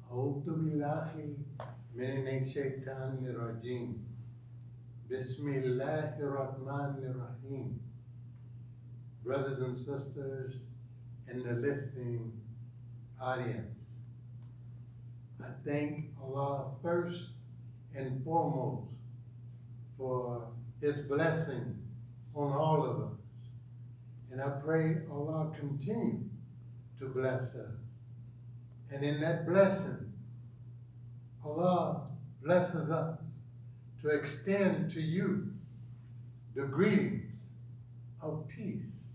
أعوذ بالله من الشيطان الرجيم بسم الله الرحمن الرحيم. Brothers and sisters in the listening audience, I thank Allah first and foremost for His blessing on all of us. And I pray Allah continue to bless us. And in that blessing, Allah blesses us to extend to you the greetings of peace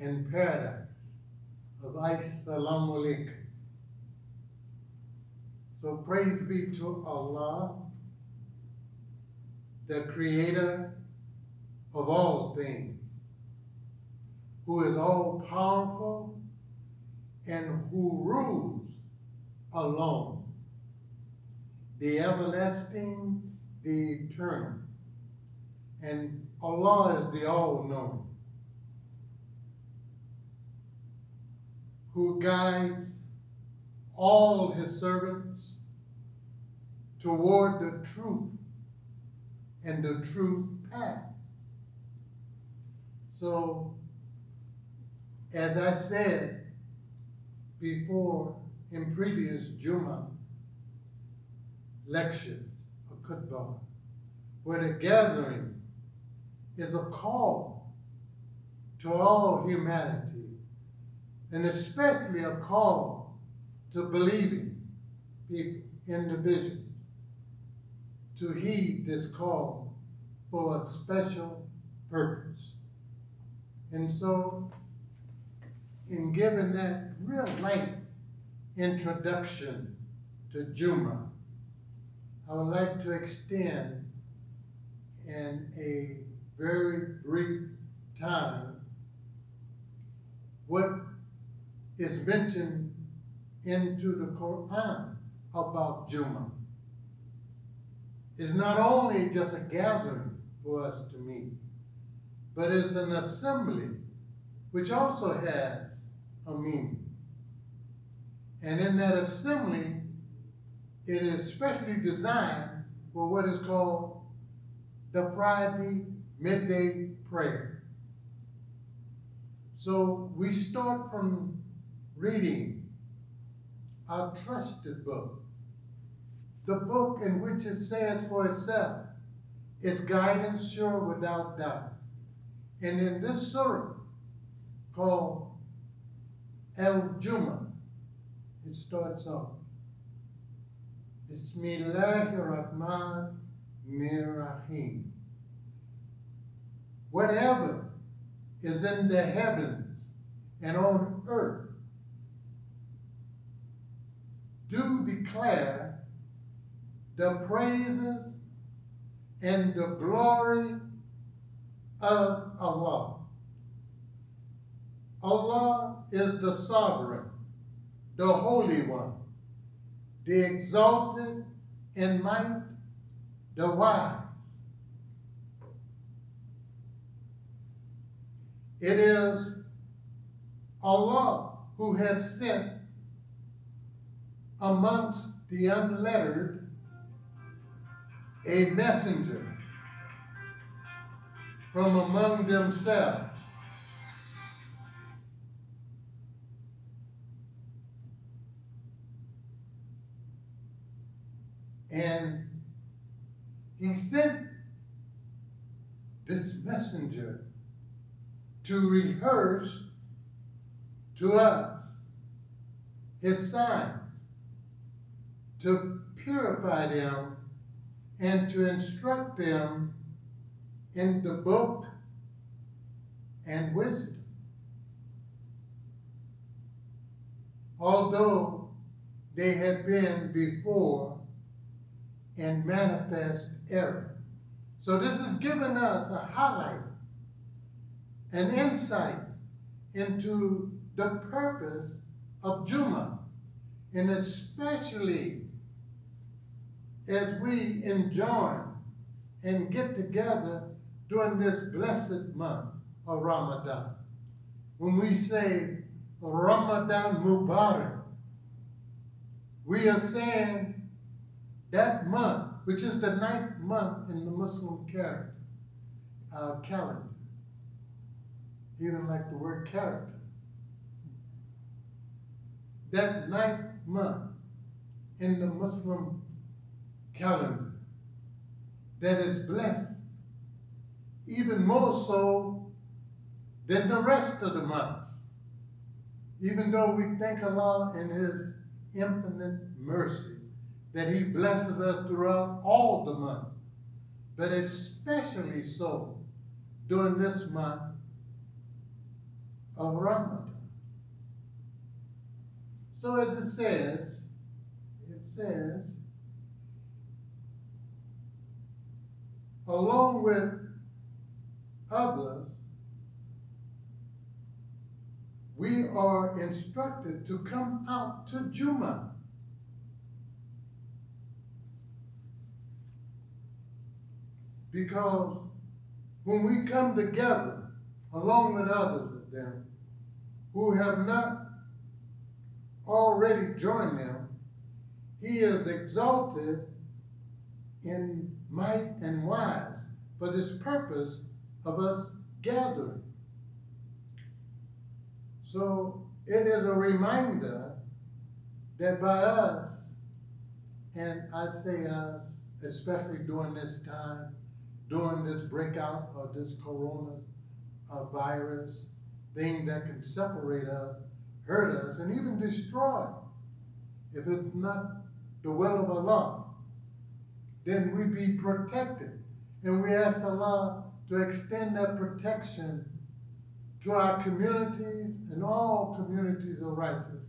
and paradise of Assalamu alaikum. So praise be to Allah, the creator of all things, who is all powerful and who rules alone, the everlasting, the eternal. And Allah is the all-knowing, who guides all His servants toward the truth and the true path. So, as I said before in previous Jummah lectures or khutbah, where the gathering is a call to all humanity, and especially a call to believing people, individuals, to heed this call for a special purpose. And so, in giving that real light introduction to Jummah, I would like to extend in a very brief time what is mentioned into the Quran about Jummah. It's not only just a gathering for us to meet, but it's an assembly which also has a meaning. And in that assembly, it is specially designed for what is called the Friday midday prayer. So we start from reading our trusted book, the book in which it says for itself, its guidance sure without doubt. And in this surah called Al-Jummah, it starts off, Bismillahirrahmanirrahim. Whatever is in the heavens and on earth, do declare the praises and the glory of Allah. Allah is the sovereign, the Holy One, the exalted in might, the wise. It is Allah who has sent amongst the unlettered a messenger from among themselves. And He sent this messenger to rehearse to us His signs, to purify them and to instruct them in the book and wisdom. Although they had been before in manifest error. So this has given us a highlight, an insight into the purpose of Jummah, and especially as we enjoy and get together during this blessed month of Ramadan. When we say Ramadan Mubarak, we are saying that month, which is the 9th month in the Muslim calendar. He didn't like the word character. That 9th month in the Muslim calendar that is blessed even more so than the rest of the months. Even though we thank Allah in His infinite mercy that He blesses us throughout all the months, but especially so during this month of Ramadan. So as it says, along with others, we are instructed to come out to Jummah. Because when we come together, along with others of them, who have not already joined them, He is exalted in might and wise for this purpose of us gathering. So it is a reminder that by us, and I'd say us, especially during this time, during this breakout of this corona virus, thing that can separate us, hurt us, and even destroy, if it's not the will of Allah, then we be protected. And we ask Allah to extend that protection to our communities and all communities of righteous,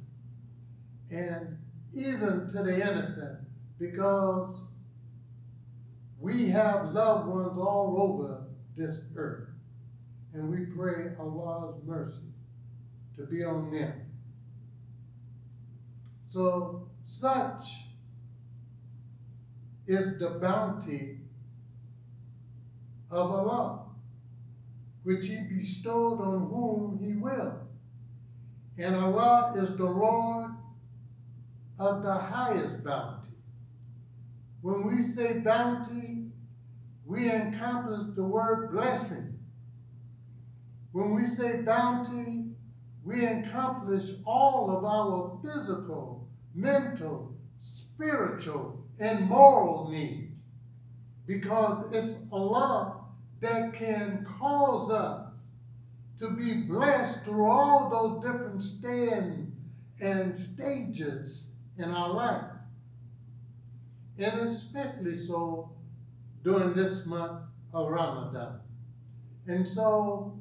and even to the innocent, because we have loved ones all over this earth, and we pray Allah's mercy to be on them. So such is the bounty of Allah, which He bestowed on whom He will. And Allah is the Lord of the highest bounty. When we say bounty, we encompass the word blessing. When we say bounty, we encompass all of our physical, mental, spiritual, and moral needs. Because it's Allah that can cause us to be blessed through all those different stands and stages in our life. And especially so during this month of Ramadan. And so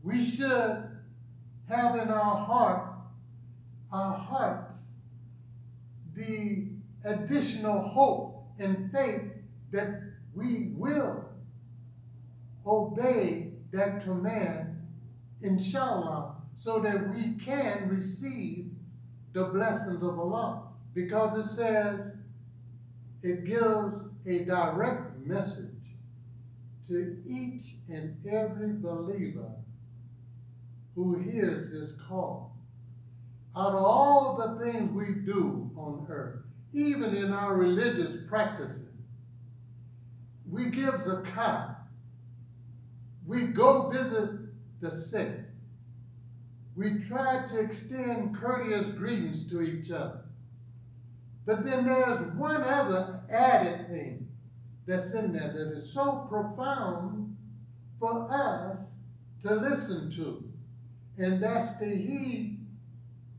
we should have in our hearts, the additional hope and faith that we will obey that command, inshallah, so that we can receive the blessings of Allah. Because it says, it gives a direct message to each and every believer who hears this call. Out of all the things we do on earth, even in our religious practices, we give zakat. We go visit the sick. We try to extend courteous greetings to each other. But then there's one other added thing that's in there that is so profound for us to listen to. And that's to heed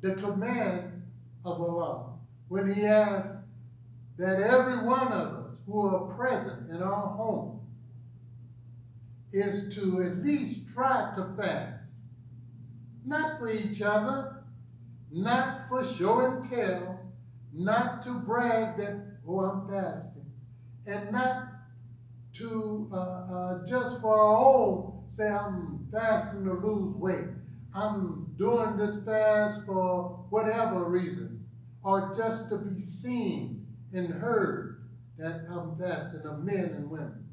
the command of Allah, when He asks that every one of us who are present in our home is to at least try to fast. Not for each other, not for show and tell, not to brag that, oh, I'm fasting, and not to just for our own say, I'm fasting to lose weight. I'm doing this fast for whatever reason, or just to be seen and heard that I'm fasting of men and women.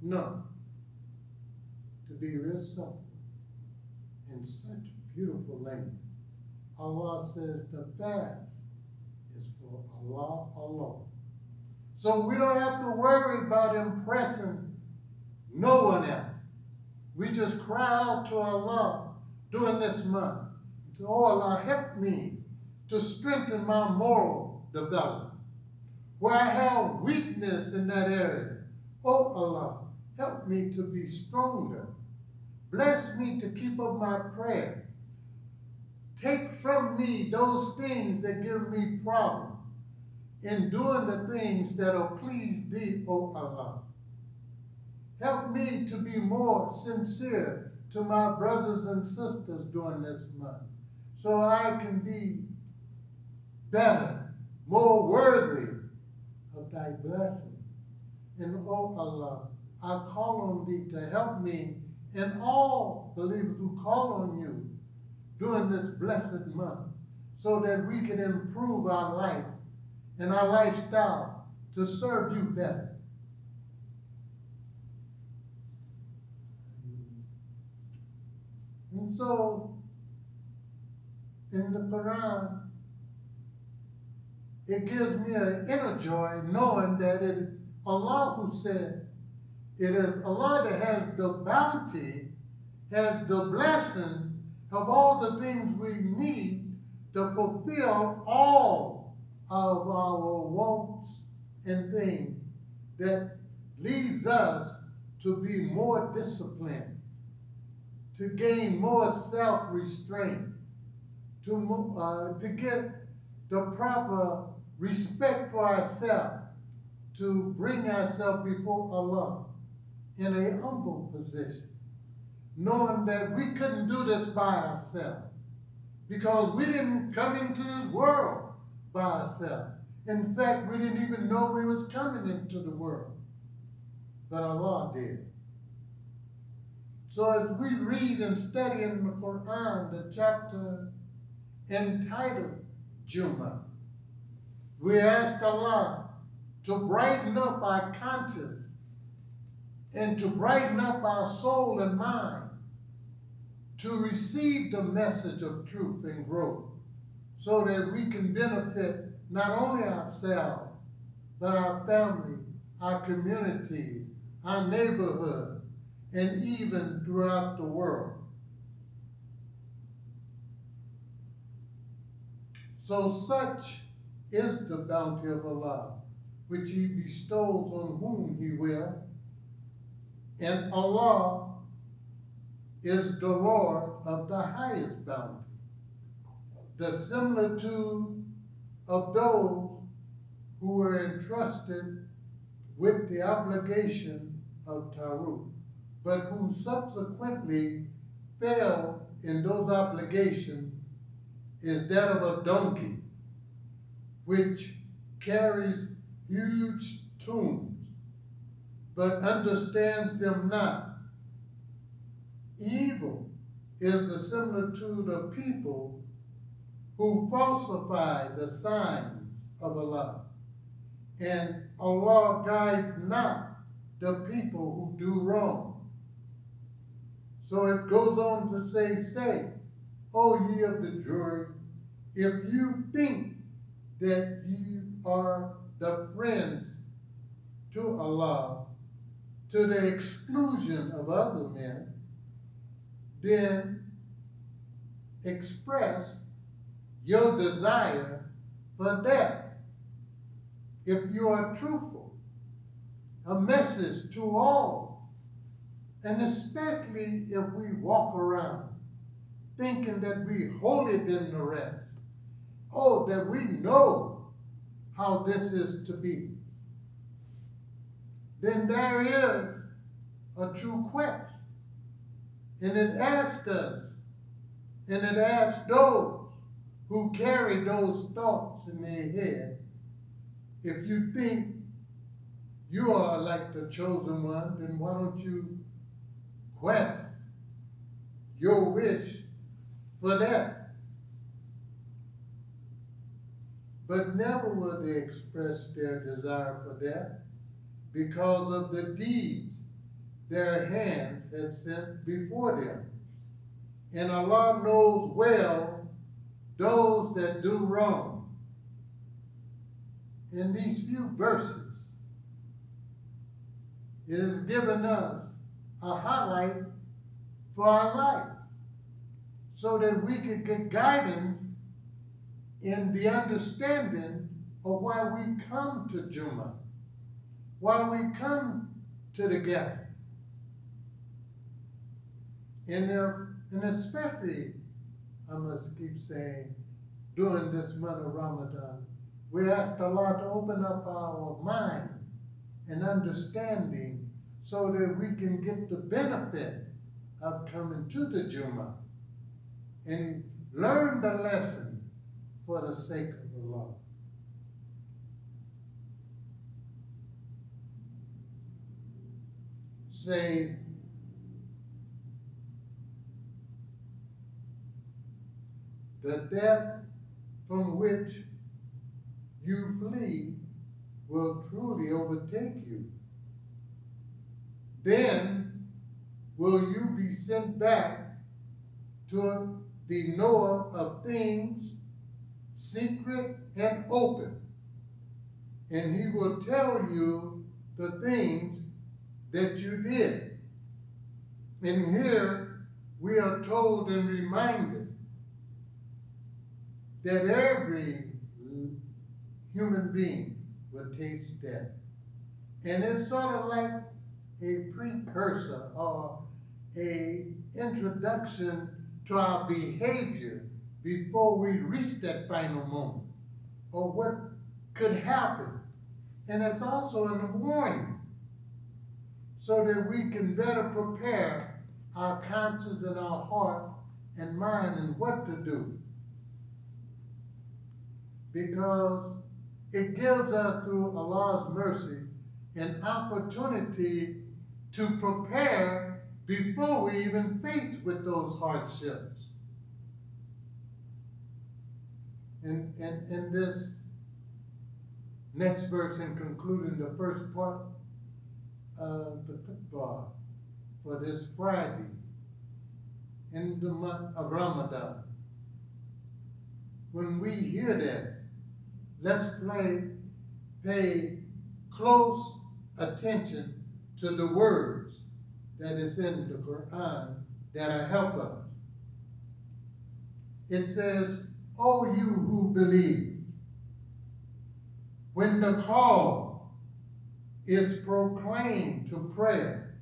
No. To be real simple, in such beautiful language, Allah says to fast is for Allah alone. So we don't have to worry about impressing no one else. We just cry out to Allah during this month. So, oh Allah, help me to strengthen my moral development. Where I have weakness in that area, oh Allah, help me to be stronger. Bless me to keep up my prayer. Take from me those things that give me problems in doing the things that will please thee, O Allah. Help me to be more sincere to my brothers and sisters during this month, so I can be better, more worthy of thy blessing. And O Allah, I call on thee to help me and all believers who call on you during this blessed month, so that we can improve our life and our lifestyle to serve you better. And so, in the Quran, it gives me an inner joy knowing that it is Allah who said, it is Allah that has the bounty, has the blessing of all the things we need to fulfill all of our wants and things that leads us to be more disciplined, to gain more self-restraint, to get the proper respect for ourselves, to bring ourselves before Allah in a humble position, knowing that we couldn't do this by ourselves, because we didn't come into this world by ourselves. In fact, we didn't even know we was coming into the world, but Allah did. So as we read and study in the Quran, the chapter entitled Jummah, we ask Allah to brighten up our conscience and to brighten up our soul and mind to receive the message of truth and growth, so that we can benefit not only ourselves, but our family, our communities, our neighborhood, and even throughout the world. So such is the bounty of Allah, which He bestows on whom He will. And Allah is the Lord of the highest bounty, the similitude of those who were entrusted with the obligation of Tarut, but who subsequently failed in those obligations, is that of a donkey, which carries huge tunes, but understands them not. Evil is the similitude of people who falsify the signs of Allah, and Allah guides not the people who do wrong. So it goes on to say, O ye of the jury, if you think that you are the friends to Allah to the exclusion of other men, then express your desire for that. If you are truthful, a message to all, and especially if we walk around thinking that we holier than the rest, oh, that we know how this is to be, then there is a true quest. And it asks us, and it asks those who carry those thoughts in their head, if you think you are like the chosen one, then why don't you quest your wish for that? But never will they express their desire for that, because of the deeds their hands had sent before them. And Allah knows well those that do wrong. in these few verses, it has given us a highlight for our life so that we could get guidance in the understanding of why we come to Jummah, why we come to the gathering. And especially, I must keep saying, during this month of Ramadan, we ask Allah to open up our mind and understanding so that we can get the benefit of coming to the Jummah and learn the lesson for the sake of Allah. Say, the death from which you flee will truly overtake you. Then will you be sent back to the knower of things, secret and open, and he will tell you the things that you did. And here we are told and reminded that every human being will taste death. And it's sort of like a precursor or a introduction to our behavior before we reach that final moment, or what could happen. And it's also a warning so that we can better prepare our conscience and our heart and mind and what to do. Because it gives us, through Allah's mercy, an opportunity to prepare before we even face with those hardships. In this next verse, in concluding the first part of the khutbah for this Friday in the month of Ramadan, when we hear this, let's pay close attention to the words that is in the Quran that will help us. It says, "O you who believe, when the call is proclaimed to prayer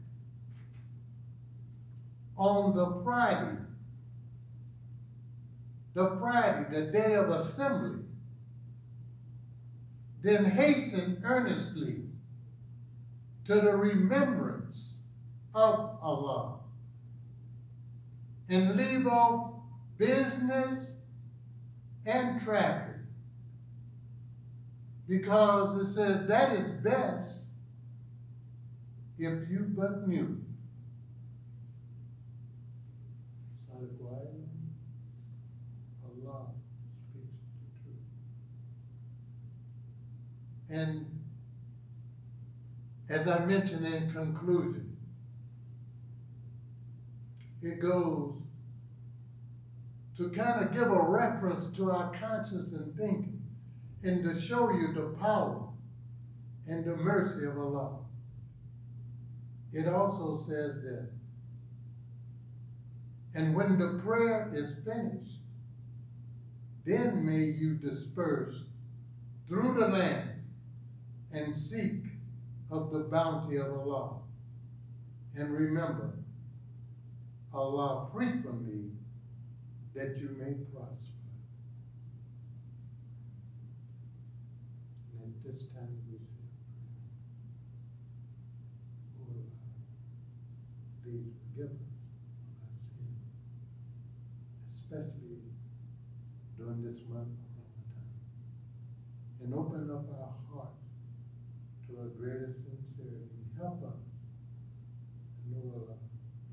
on the Friday, the day of assembly, then hasten earnestly to the remembrance of Allah and leave off business and traffic, because it says that is best if you but knew." Allah speaks the truth. And as I mentioned in conclusion, it goes to kind of give a reference to our conscience and thinking, and to show you the power and the mercy of Allah. It also says that, "And when the prayer is finished, then may you disperse through the land and seek of the bounty of Allah. And remember Allah frequently, that you may prosper." And at this time we say, "Oh Allah, please forgive us of our sins, especially during this month of Ramadan, and open up our hearts to a greater sincerity. Help us, and oh Allah,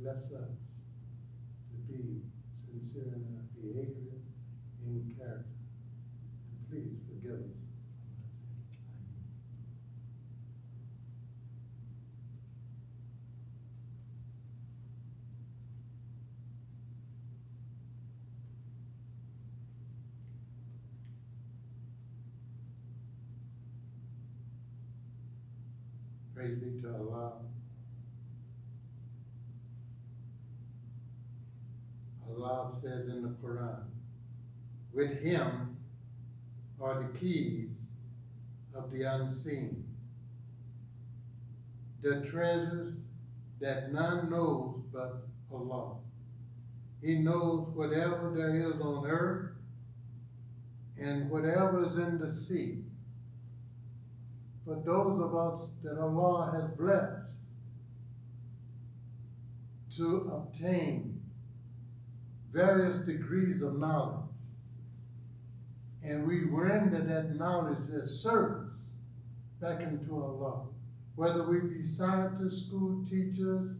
bless us to be sincere in our behavior and character. And please forgive us. Praise be to Allah. Allah says in the Quran, with him are the keys of the unseen, the treasures that none knows but Allah. He knows whatever there is on earth and whatever is in the sea. For those of us that Allah has blessed to obtain various degrees of knowledge, and we render that knowledge as service back into Allah, whether we be scientists, school teachers,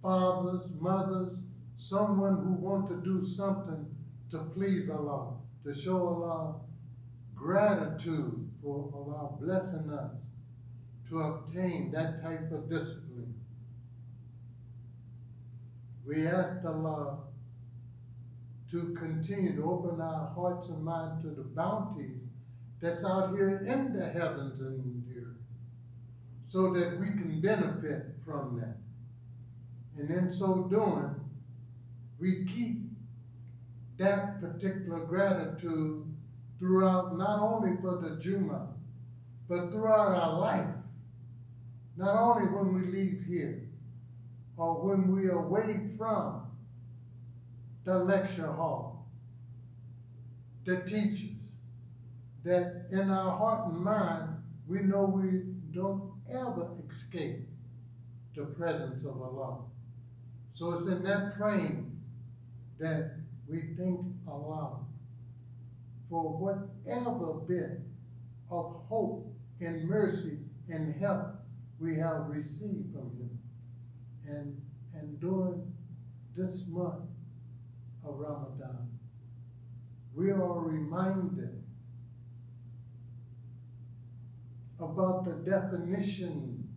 fathers, mothers, someone who want to do something to please Allah, to show Allah gratitude for Allah blessing us to obtain that type of discipline. We ask Allah to continue to open our hearts and minds to the bounties that's out here in the heavens and the earth, so that we can benefit from that. And in so doing, we keep that particular gratitude throughout, not only for the Jummah, but throughout our life. Not only when we leave here, or when we are away from the lecture hall, the teachers, that in our heart and mind, we know we don't ever escape the presence of Allah. So it's in that frame that we thank Allah for whatever bit of hope and mercy and help we have received from Him. And during this month of Ramadan, we are reminded about the definition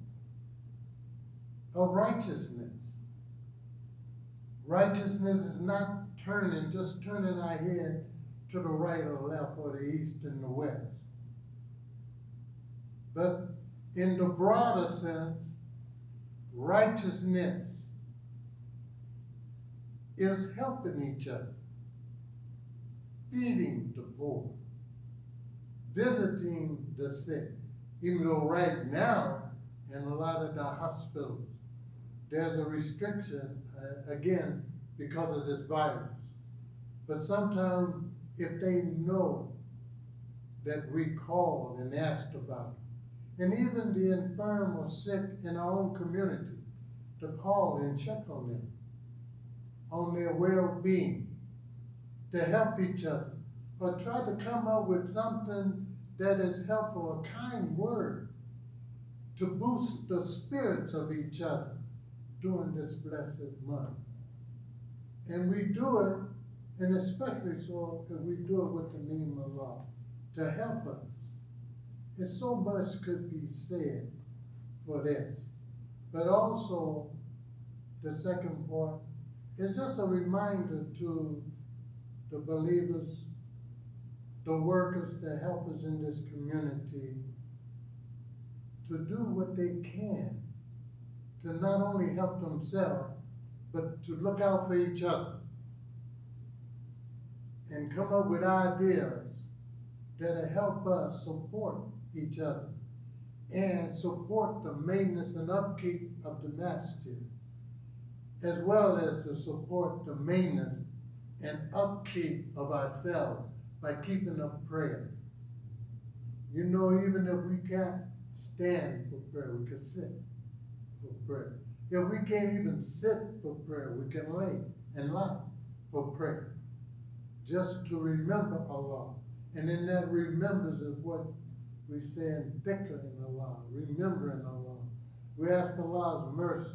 of righteousness. Righteousness is not just turning our head to the right or the left or the east and the west. But in the broader sense, righteousness is helping each other, feeding the poor, visiting the sick, even though right now in a lot of the hospitals, there's a restriction, again, because of this virus. But sometimes if they know that we called and asked about it, and even the infirm or sick in our own community, to call and check on them, on their well-being, to help each other, or try to come up with something that is helpful, a kind word, to boost the spirits of each other during this blessed month. And we do it, and especially so that we do it with the name of Allah, to help us. And so much could be said for this. But also, the second part is just a reminder to the believers, the workers, the helpers in this community, to do what they can to not only help themselves, but to look out for each other and come up with ideas that'll help us support each other and support the maintenance and upkeep of the masjid, as well as to support the maintenance and upkeep of ourselves by keeping up prayer. You know, even if we can't stand for prayer, we can sit for prayer. If we can't even sit for prayer, we can lay and lie for prayer, just to remember Allah. And in that remembrance is what we say in dhikr in Allah, remembering Allah. We ask Allah's mercy,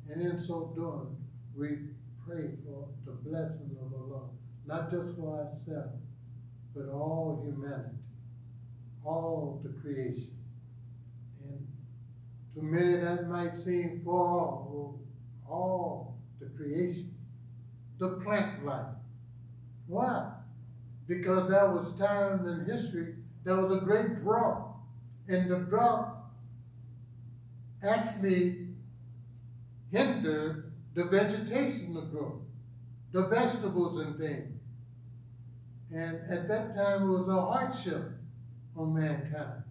and in so doing, we pray for the blessing of Allah, not just for ourselves, but all humanity, all the creation. And to many that might seem far, all the creation, the plant life. Why? Because there was time in history, there was a great drought. And the drought actually hindered the vegetation to grow, the vegetables and things. And at that time, it was a hardship on mankind.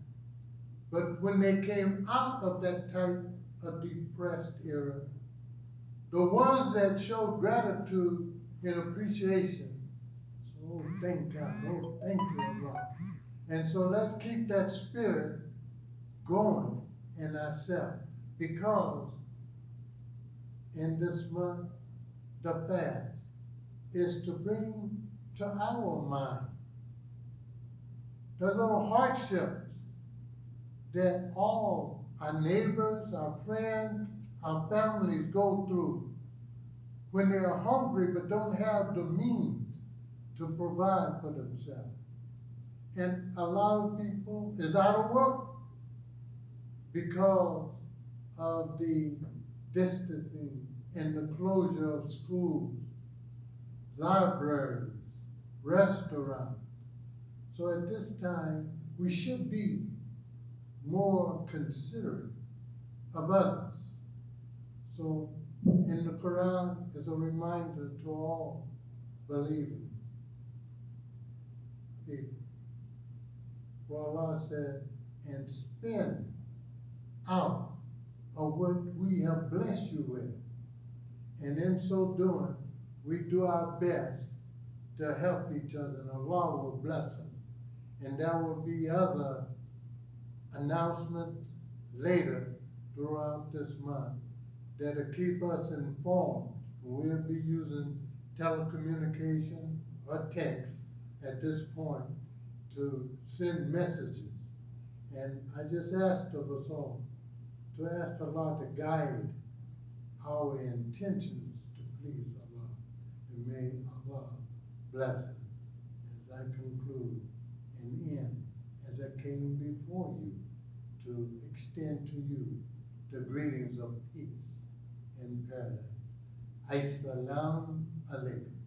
But when they came out of that type of depressed era, the ones that showed gratitude and appreciation, so, oh, thank God, oh, thank you, Allah. And so let's keep that spirit going in ourselves, because in this month, the fast is to bring to our mind the little hardships that all our neighbors, our friends, our families go through when they are hungry but don't have the means to provide for themselves. And a lot of people is out of work because of the distancing and the closure of schools, libraries, restaurants. So at this time, we should be more considerate of others. So in the Quran is a reminder to all believing people. For Allah said, and spend out of what we have blessed you with. And in so doing, we do our best to help each other, and Allah will bless them. And there will be other announcements later throughout this month that'll keep us informed. We'll be using telecommunication or text at this point to send messages. And I just asked of us all to ask Allah to guide our intentions to please Allah. And may Allah bless it as I conclude and end as I came before you to extend to you the greetings of peace in paradise. Assalamu alaikum.